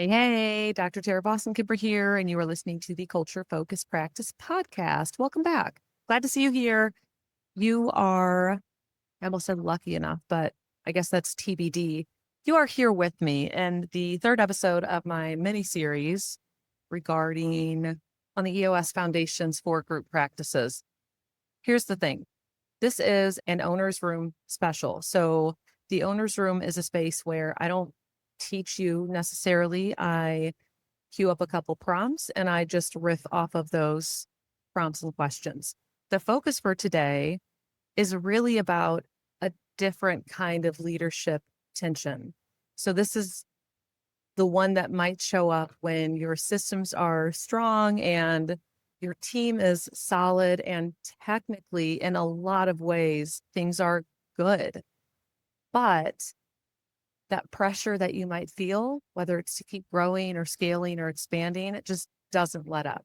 Hey, Dr. Tara Vossenkemper here, and you are listening to the Culture Focus Practice podcast. Welcome back. Glad to see you here. You are, I almost said lucky enough, but I guess that's TBD. You are here with me in the third episode of my mini series regarding on the EOS Foundations for Group Practices. Here's the thing. This is an owner's room special. So the owner's room is a space where I don't teach you necessarily. I queue up a couple prompts and I just riff off of those prompts and questions. The focus for today is really about a different kind of leadership tension. So this is the one that might show up when your systems are strong and your team is solid and technically in a lot of ways things are good. But that pressure that you might feel, whether it's to keep growing or scaling or expanding, it just doesn't let up.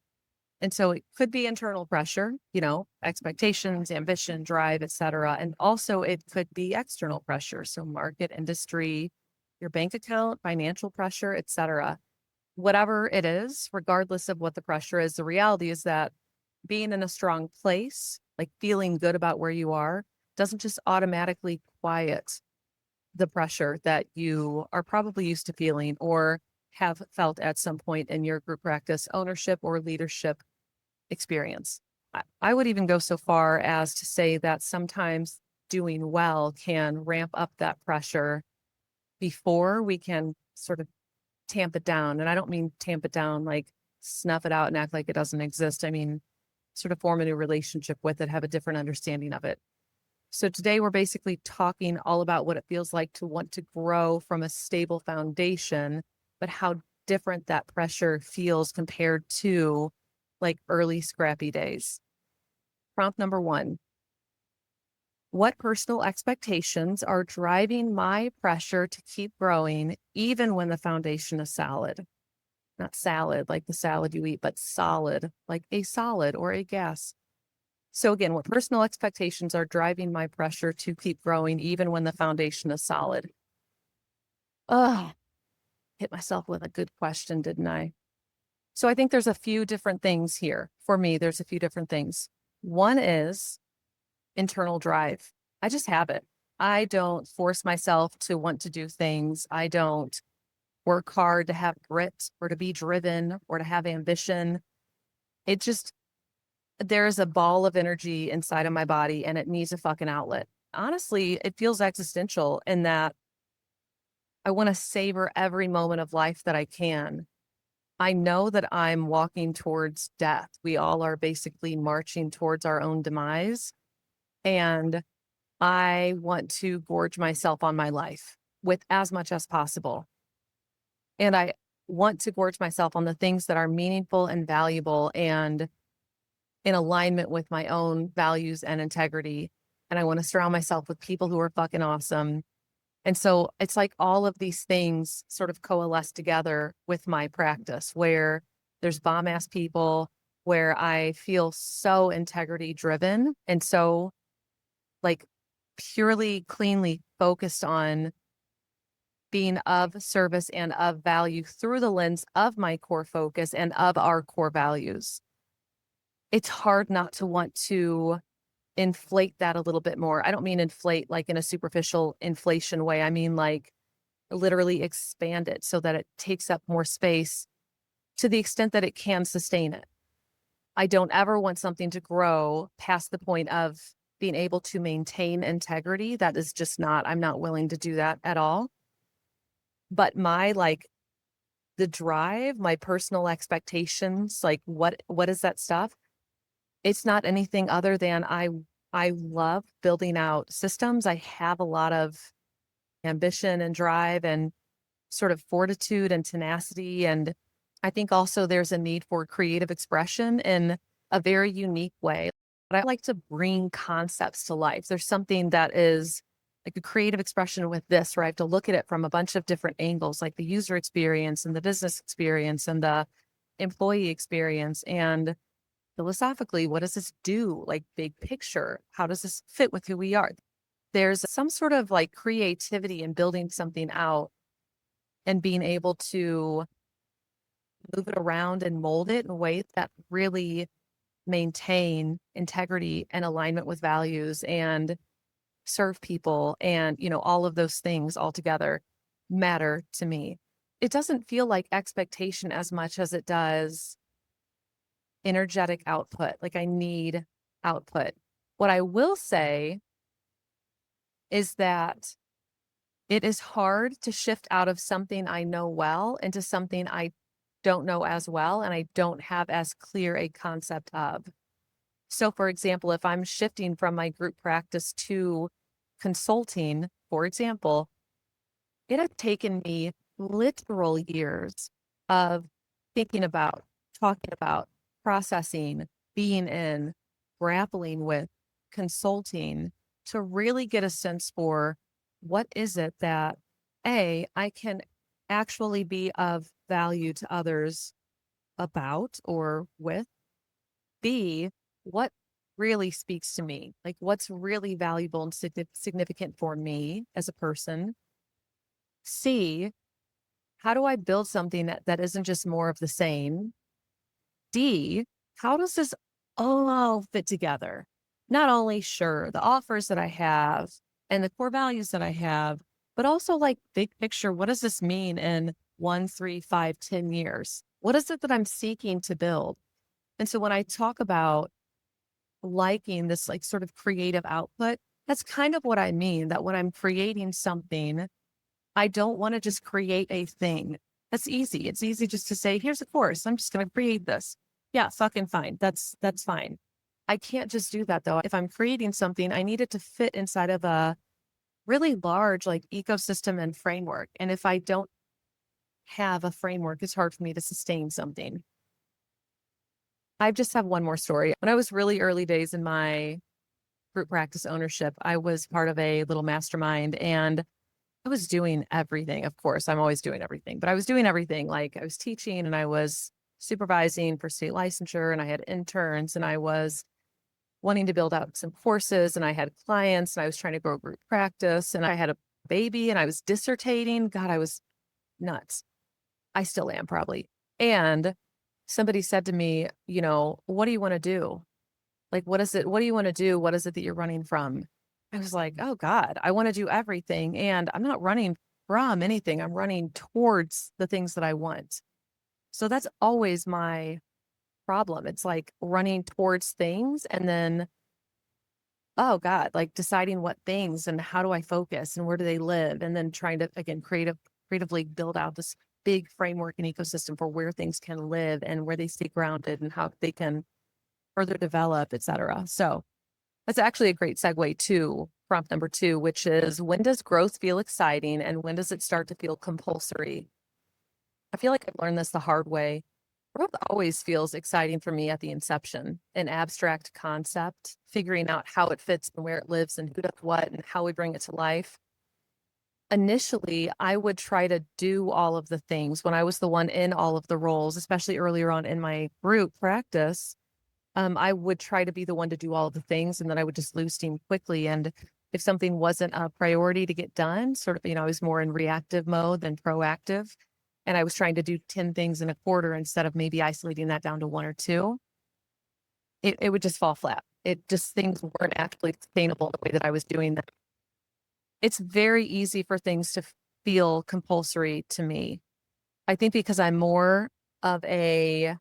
And so it could be internal pressure, expectations, ambition, drive, et cetera. And also it could be external pressure. So market, industry, your bank account, financial pressure, et cetera. Whatever it is, regardless of what the pressure is, the reality is that being in a strong place, like feeling good about where you are, doesn't just automatically quiet the pressure that you are probably used to feeling or have felt at some point in your group practice ownership or leadership experience. I would even go so far as to say that sometimes doing well can ramp up that pressure before we can sort of tamp it down. And I don't mean tamp it down like snuff it out and act like it doesn't exist. I mean, sort of form a new relationship with it, have a different understanding of it. So today we're basically talking all about what it feels like to want to grow from a stable foundation, but how different that pressure feels compared to like early scrappy days. Prompt number 1. What personal expectations are driving my pressure to keep growing even when the foundation is solid? Not salad like the salad you eat, but solid like a solid or a gas. So again, what personal expectations are driving my pressure to keep growing even when the foundation is solid? Oh, hit myself with a good question, didn't I? So I think there's a few different things here. For me, there's a few different things. One is internal drive. I just have it. I don't force myself to want to do things. I don't work hard to have grit or to be driven or to have ambition. It just, there's a ball of energy inside of my body and it needs a fucking outlet. Honestly, it feels existential in that I want to savor every moment of life that I can. I know that I'm walking towards death. We all are basically marching towards our own demise. And I want to gorge myself on my life with as much as possible. And I want to gorge myself on the things that are meaningful and valuable and in alignment with my own values and integrity. And I want to surround myself with people who are fucking awesome. And so it's like all of these things sort of coalesce together with my practice where there's bomb ass people, where I feel so integrity driven and so like purely cleanly focused on being of service and of value through the lens of my core focus and of our core values. It's hard not to want to inflate that a little bit more. I don't mean inflate like in a superficial inflation way. I mean like literally expand it so that it takes up more space to the extent that it can sustain it. I don't ever want something to grow past the point of being able to maintain integrity. That is just not, I'm not willing to do that at all. But my like the drive, my personal expectations, like what is that stuff? It's not anything other than I love building out systems. I have a lot of ambition and drive and sort of fortitude and tenacity. And I think also there's a need for creative expression in a very unique way. But I like to bring concepts to life. There's something that is like a creative expression with this, where I have to look at it from a bunch of different angles, like the user experience and the business experience and the employee experience. And philosophically, what does this do? Like big picture, how does this fit with who we are? There's some sort of like creativity in building something out and being able to move it around and mold it in ways that really maintain integrity and alignment with values and serve people and, all of those things all together matter to me. It doesn't feel like expectation as much as it does energetic output. Like I need output. What I will say is that it is hard to shift out of something I know well into something I don't know as well and I don't have as clear a concept of. So, for example, if I'm shifting from my group practice to consulting, for example, it has taken me literal years of thinking about, talking about, processing, being in, grappling with, consulting to really get a sense for what is it that I can actually be of value to others about or with. B, what really speaks to me? Like what's really valuable and significant for me as a person? C, how do I build something that isn't just more of the same? D, how does this all fit together? Not only, sure, the offers that I have and the core values that I have, but also like big picture, what does this mean in 1, 3, 5, 10 years? What is it that I'm seeking to build? And so when I talk about liking this like sort of creative output, that's kind of what I mean, that when I'm creating something, I don't want to just create a thing. That's easy. It's easy just to say, here's a course. I'm just going to create this. Yeah, fucking fine. That's fine. I can't just do that though. If I'm creating something, I need it to fit inside of a really large like ecosystem and framework. And if I don't have a framework, it's hard for me to sustain something. I just have one more story. When I was really early days in my group practice ownership, I was part of a little mastermind and I was doing everything. Of course, I'm always doing everything, but I was doing everything. Like I was teaching and I was supervising for state licensure and I had interns and I was wanting to build out some courses and I had clients and I was trying to grow group practice and I had a baby and I was dissertating. God, I was nuts. I still am probably. And somebody said to me, what do you want to do? Like, what is it? What do you want to do? What is it that you're running from? I was like, oh God, I want to do everything. And I'm not running from anything. I'm running towards the things that I want. So that's always my problem. It's like running towards things and then, oh God, like deciding what things and how do I focus and where do they live? And then trying to, again, creatively build out this big framework and ecosystem for where things can live and where they stay grounded and how they can further develop, et cetera. So that's actually a great segue to prompt number 2, which is when does growth feel exciting and when does it start to feel compulsory? I feel like I've learned this the hard way. Growth always feels exciting for me at the inception, an abstract concept, figuring out how it fits and where it lives and who does what and how we bring it to life. Initially, I would try to do all of the things when I was the one in all of the roles, especially earlier on in my group practice. I would try to be the one to do all of the things and then I would just lose steam quickly. And if something wasn't a priority to get done, sort of, I was more in reactive mode than proactive. And I was trying to do 10 things in a quarter instead of maybe isolating that down to 1 or 2. It would just fall flat. It just, things weren't actually sustainable the way that I was doing them. It's very easy for things to feel compulsory to me. I think because I'm more of a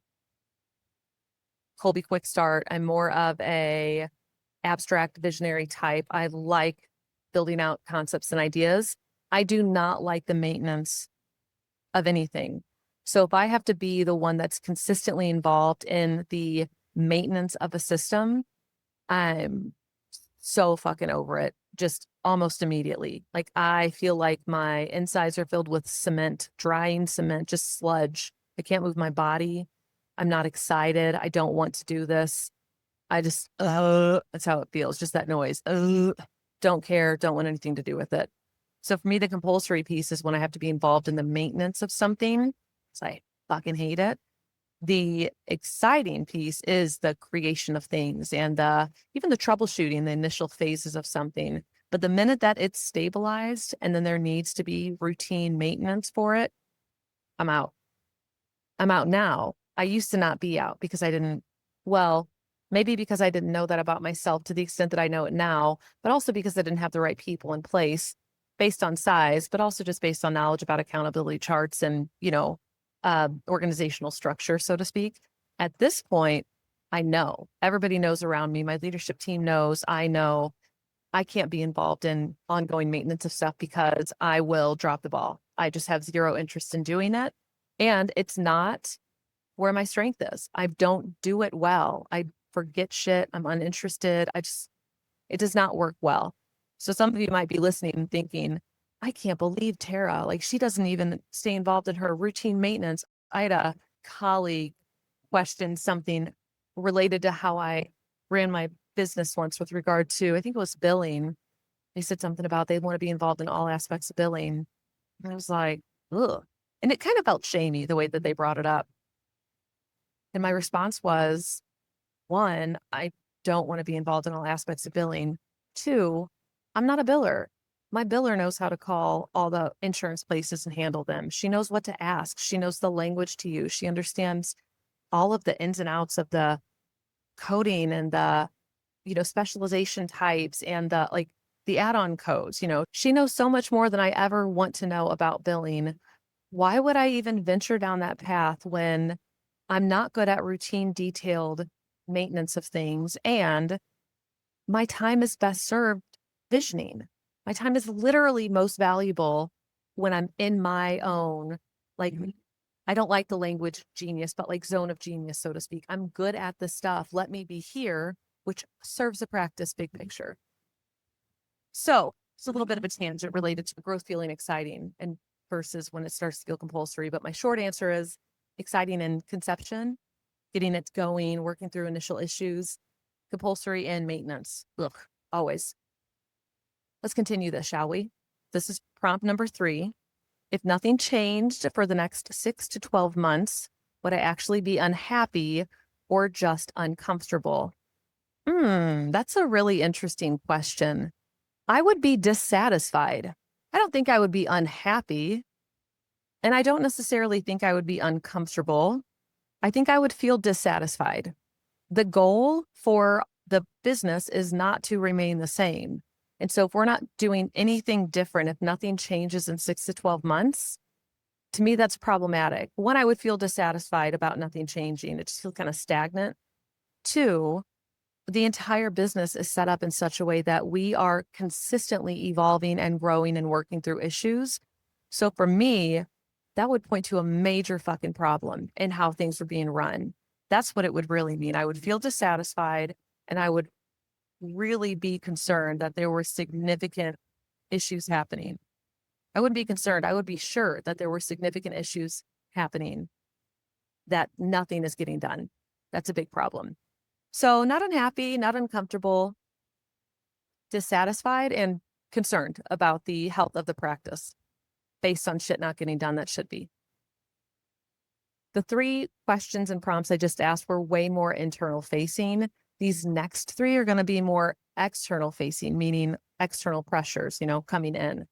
Colby Quick Start. I'm more of a abstract visionary type. I like building out concepts and ideas. I do not like the maintenance of anything. So if I have to be the one that's consistently involved in the maintenance of a system, I'm so fucking over it. Just almost immediately. Like I feel like my insides are filled with cement, drying cement, just sludge. I can't move my body. I'm not excited. I don't want to do this. I just, that's how it feels. Just that noise. Don't care. Don't want anything to do with it. So for me, the compulsory piece is when I have to be involved in the maintenance of something. So I fucking hate it. The exciting piece is the creation of things and even the troubleshooting, the initial phases of something. But the minute that it's stabilized and then there needs to be routine maintenance for it, I'm out. I'm out now. I used to not be out because maybe because I didn't know that about myself to the extent that I know it now, but also because I didn't have the right people in place based on size, but also just based on knowledge about accountability charts and, organizational structure, so to speak. At this point, I know everybody knows around me. My leadership team knows. I know I can't be involved in ongoing maintenance of stuff because I will drop the ball. I just have zero interest in doing it. And it's not where my strength is. I don't do it well. I forget shit. I'm uninterested. It does not work well. So some of you might be listening and thinking, I can't believe Tara, like she doesn't even stay involved in her routine maintenance. I had a colleague question something related to how I ran my business once with regard to, I think it was billing. They said something about they want to be involved in all aspects of billing. And I was like, ugh. And it kind of felt shamey the way that they brought it up. And my response was, one, I don't want to be involved in all aspects of billing. Two, I'm not a biller. My biller knows how to call all the insurance places and handle them. She knows what to ask. She knows the language to use. She understands all of the ins and outs of the coding and the, specialization types and the add-on codes. She knows so much more than I ever want to know about billing. Why would I even venture down that path when I'm not good at routine, detailed maintenance of things, and my time is best served visioning? My time is literally most valuable when I'm in my own, like, I don't like the language genius, but like zone of genius, so to speak. I'm good at this stuff. Let me be here, which serves the practice big picture. So it's a little bit of a tangent related to growth feeling exciting and versus when it starts to feel compulsory. But my short answer is exciting in conception, getting it going, working through initial issues, compulsory and maintenance. Ugh, always. Let's continue this, shall we? This is prompt number 3. If nothing changed for the next 6 to 12 months, would I actually be unhappy or just uncomfortable? That's a really interesting question. I would be dissatisfied. I don't think I would be unhappy. And I don't necessarily think I would be uncomfortable. I think I would feel dissatisfied. The goal for the business is not to remain the same. And so if we're not doing anything different, if nothing changes in 6 to 12 months, to me, that's problematic. One, I would feel dissatisfied about nothing changing. It just feels kind of stagnant. Two, the entire business is set up in such a way that we are consistently evolving and growing and working through issues. So for me, that would point to a major fucking problem in how things are being run. That's what it would really mean. I would feel dissatisfied and I would really be concerned that there were significant issues happening. I wouldn't be concerned. I would be sure that there were significant issues happening, that nothing is getting done. That's a big problem. So not unhappy, not uncomfortable, dissatisfied, and concerned about the health of the practice based on shit not getting done that should be. The 3 questions and prompts I just asked were way more internal facing. These next 3 are going to be more external facing, meaning external pressures, coming in.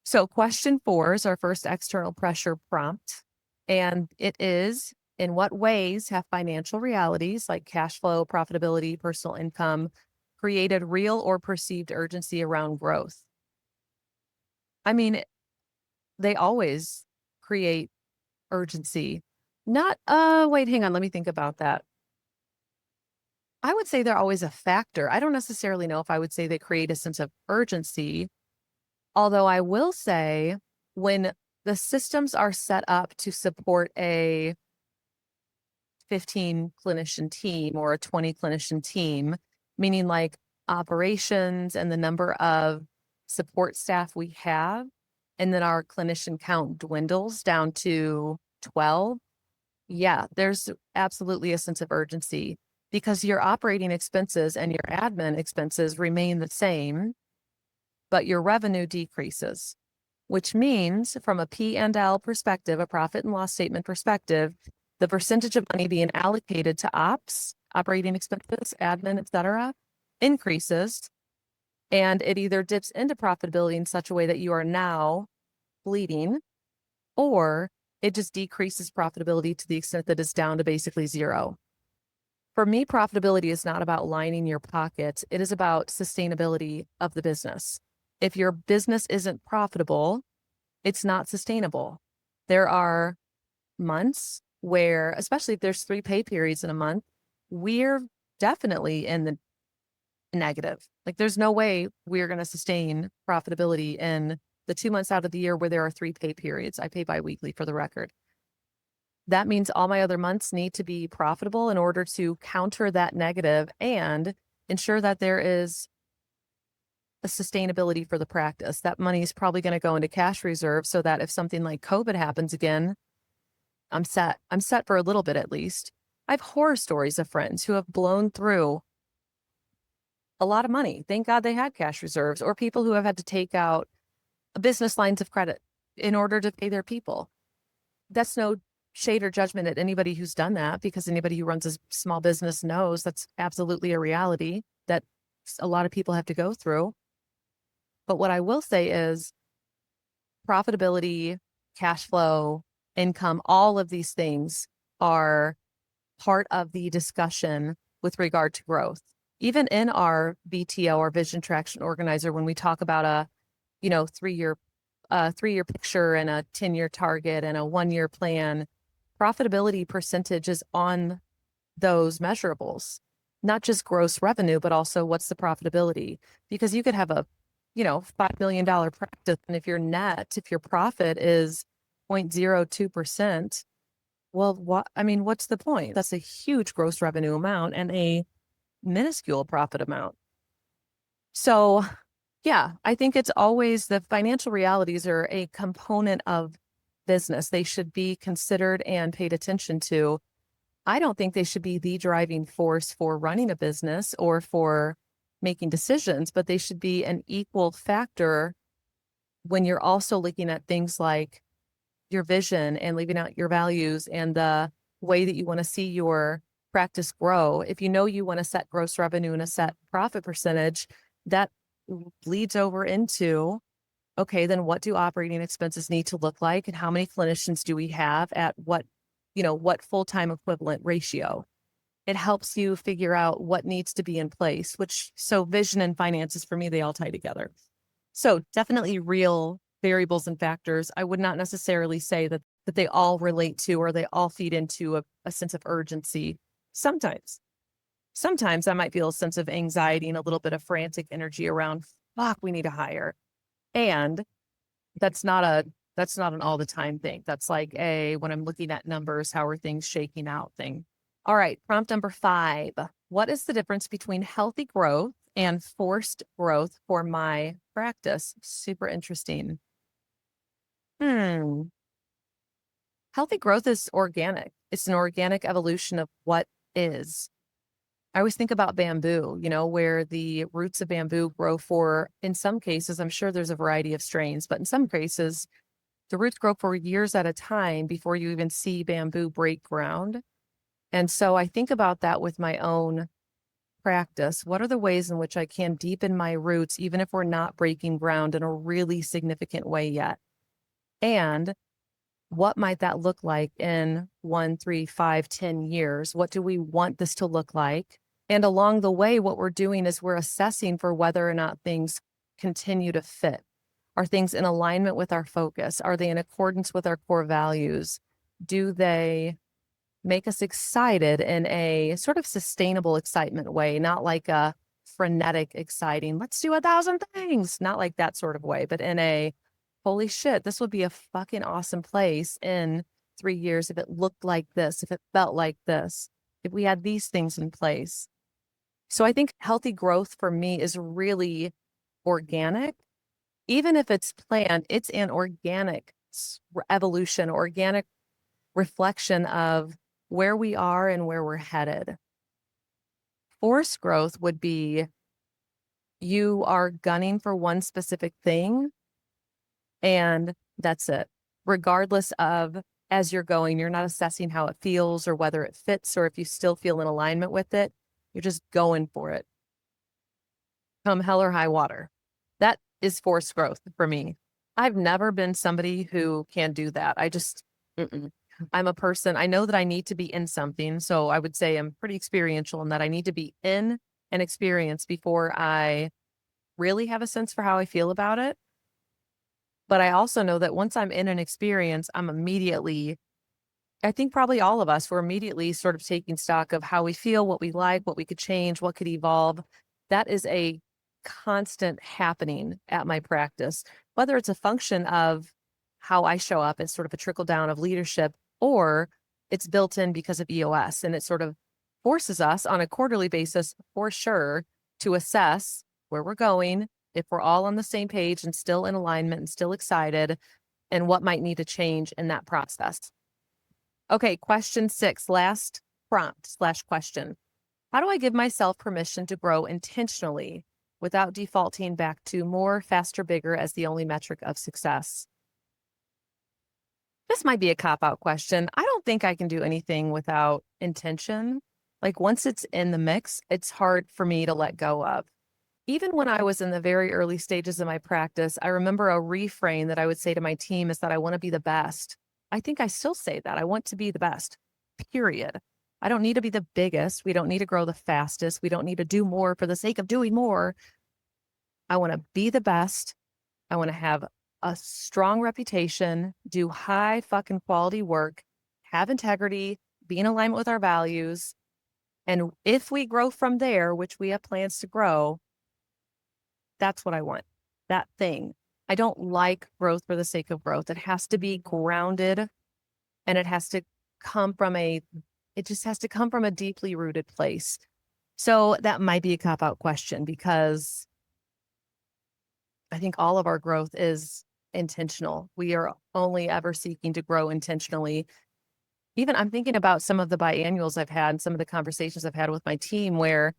So question 4 is our first external pressure prompt. And it is, in what ways have financial realities like cash flow, profitability, personal income created real or perceived urgency around growth? I mean, they always create urgency. Not, wait, hang on, let me think about that. I would say they're always a factor. I don't necessarily know if I would say they create a sense of urgency, although I will say when the systems are set up to support a 15 clinician team or a 20 clinician team, meaning like operations and the number of support staff we have, and then our clinician count dwindles down to 12. Yeah, there's absolutely a sense of urgency because your operating expenses and your admin expenses remain the same, but your revenue decreases, which means from a P&L perspective, a profit and loss statement perspective, the percentage of money being allocated to ops, operating expenses, admin, et cetera, increases, and it either dips into profitability in such a way that you are now bleeding, or It just decreases profitability to the extent that it's down to basically zero. For me, profitability is not about lining your pockets. It is about sustainability of the business. If your business isn't profitable, it's not sustainable. There are months where, especially if there's 3 pay periods in a month, we're definitely in the negative. Like there's no way we're going to sustain profitability in the 2 months out of the year where there are 3 pay periods. I pay biweekly for the record. That means all my other months need to be profitable in order to counter that negative and ensure that there is a sustainability for the practice. That money is probably going to go into cash reserve so that if something like COVID happens again, I'm set. I'm set for a little bit at least. I have horror stories of friends who have blown through a lot of money. Thank God they had cash reserves, or people who have had to take out business lines of credit in order to pay their people. That's no shade or judgment at anybody who's done that, because anybody who runs a small business knows that's absolutely a reality that a lot of people have to go through. But what I will say is profitability, cash flow, income, all of these things are part of the discussion with regard to growth. Even in our VTO, our Vision Traction Organizer, when we talk about a, 3-year picture and a 10-year target and a 1-year plan, profitability percentage is on those measurables, not just gross revenue, but also what's the profitability. Because you could have a, $5 million practice, and if your profit is 0.02%, well, what's the point? That's a huge gross revenue amount and a minuscule profit amount. So yeah, I think it's always the financial realities are a component of business. They should be considered and paid attention to. I don't think they should be the driving force for running a business or for making decisions, but they should be an equal factor when you're also looking at things like your vision and leaving out your values and the way that you want to see your practice grow. If you know you want to set gross revenue and a set profit percentage, that bleeds over into, okay, then what do operating expenses need to look like, and how many clinicians do we have at what full-time equivalent ratio? It helps you figure out what needs to be in place, so vision and finances, for me, they all tie together. So definitely real variables and factors. I would not necessarily say that they all relate to, or they all feed into a sense of urgency. Sometimes I might feel a sense of anxiety and a little bit of frantic energy around, fuck, we need to hire. And that's not an all the time thing. That's like when I'm looking at numbers, how are things shaking out thing. All right. Prompt number 5. What is the difference between healthy growth and forced growth for my practice? Super interesting. Healthy growth is organic. It's an organic evolution of what is. I always think about bamboo, where the roots of bamboo grow for, in some cases, I'm sure there's a variety of strains, but in some cases, the roots grow for years at a time before you even see bamboo break ground. And so I think about that with my own practice. What are the ways in which I can deepen my roots, even if we're not breaking ground in a really significant way yet? And what might that look like in 1, 3, 5, 10 years? What do we want this to look like? And along the way, what we're doing is we're assessing for whether or not things continue to fit. Are things in alignment with our focus? Are they in accordance with our core values? Do they make us excited in a sort of sustainable excitement way, not like a frenetic, exciting, let's do 1,000 things, not like that sort of way, but in a, holy shit, this would be a fucking awesome place in 3 years if it looked like this, if it felt like this, if we had these things in place. So I think healthy growth for me is really organic. Even if it's planned, it's an organic evolution, organic reflection of where we are and where we're headed. Forced growth would be you are gunning for one specific thing, and that's it. Regardless of, as you're going, you're not assessing how it feels or whether it fits or if you still feel in alignment with it. You're just going for it. Come hell or high water. That is forced growth for me. I've never been somebody who can do that. Mm-mm. I'm a person, I know that I need to be in something. So I would say I'm pretty experiential in that I need to be in an experience before I really have a sense for how I feel about it. But I also know that once I'm in an experience, I'm immediately, I think probably all of us were immediately sort of taking stock of how we feel, what we like, what we could change, what could evolve. That is a constant happening at my practice, whether it's a function of how I show up as sort of a trickle down of leadership, or it's built in because of EOS and it sort of forces us on a quarterly basis for sure to assess where we're going, if we're all on the same page and still in alignment and still excited, and what might need to change in that process. Okay, question 6, last prompt/question. How do I give myself permission to grow intentionally without defaulting back to more, faster, bigger as the only metric of success? This might be a cop-out question. I don't think I can do anything without intention. Like once it's in the mix, it's hard for me to let go of. Even when I was in the very early stages of my practice, I remember a refrain that I would say to my team is that I want to be the best. I think I still say that. I want to be the best, period. I don't need to be the biggest. We don't need to grow the fastest. We don't need to do more for the sake of doing more. I want to be the best. I want to have a strong reputation, do high fucking quality work, have integrity, be in alignment with our values. And if we grow from there, which we have plans to grow, that's what I want, that thing. I don't like growth for the sake of growth. It has to be grounded and it has to come from it just has to come from a deeply rooted place. So that might be a cop out question because I think all of our growth is intentional. We are only ever seeking to grow intentionally. Even I'm thinking about some of the biannuals I've had and some of the conversations I've had with my team where,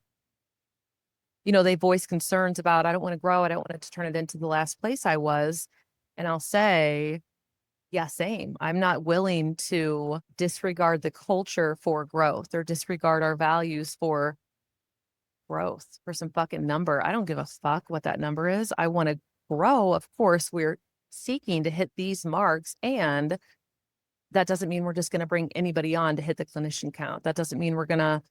they voice concerns about, I don't want to grow. I don't want it to turn it into the last place I was. And I'll say, yeah, same. I'm not willing to disregard the culture for growth or disregard our values for growth for some fucking number. I don't give a fuck what that number is. I want to grow. Of course, we're seeking to hit these marks. And that doesn't mean we're just going to bring anybody on to hit the clinician count. That doesn't mean we're going to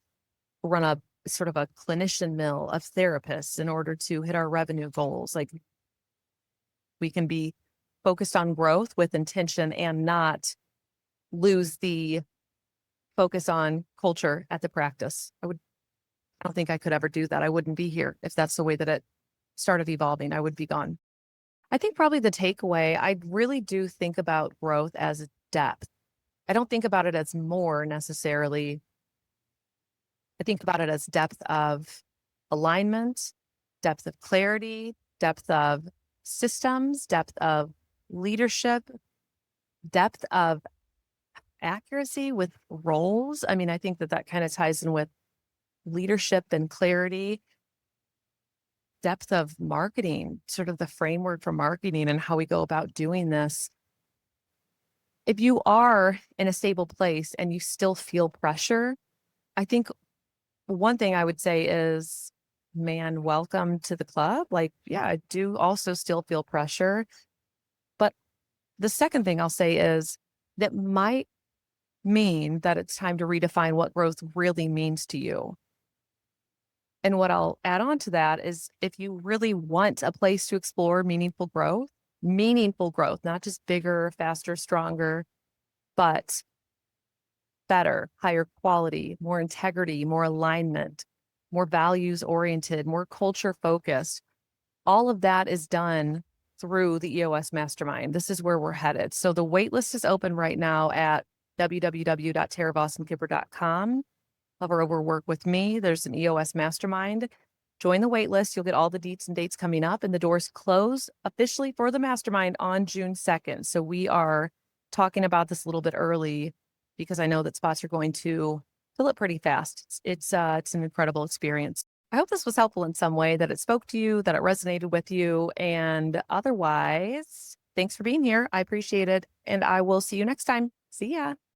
run a sort of a clinician mill of therapists in order to hit our revenue goals. Like we can be focused on growth with intention and not lose the focus on culture at the practice. I don't think I could ever do that. I wouldn't be here if that's the way that it started evolving. I would be gone. I think probably the takeaway, I really do think about growth as depth. I don't think about it as more necessarily. I think about it as depth of alignment, depth of clarity, depth of systems, depth of leadership, depth of accuracy with roles. I mean, I think that kind of ties in with leadership and clarity, depth of marketing, sort of the framework for marketing and how we go about doing this. If you are in a stable place and you still feel pressure, I think one thing I would say is, man, welcome to the club. Like, yeah, I do also still feel pressure. But the second thing I'll say is that might mean that it's time to redefine what growth really means to you. And what I'll add on to that is if you really want a place to explore meaningful growth, not just bigger, faster, stronger, but better, higher quality, more integrity, more alignment, more values oriented, more culture focused. All of that is done through the EOS Mastermind. This is where we're headed. So the waitlist is open right now at www.TaraVossenkemper.com. Hover over work with me. There's an EOS Mastermind. Join the waitlist. You'll get all the deets and dates coming up, and the doors close officially for the Mastermind on June 2nd. So we are talking about this a little bit early because I know that spots are going to fill it pretty fast. It's an incredible experience. I hope this was helpful in some way, that it spoke to you, that it resonated with you, and otherwise, thanks for being here. I appreciate it, and I will see you next time. See ya.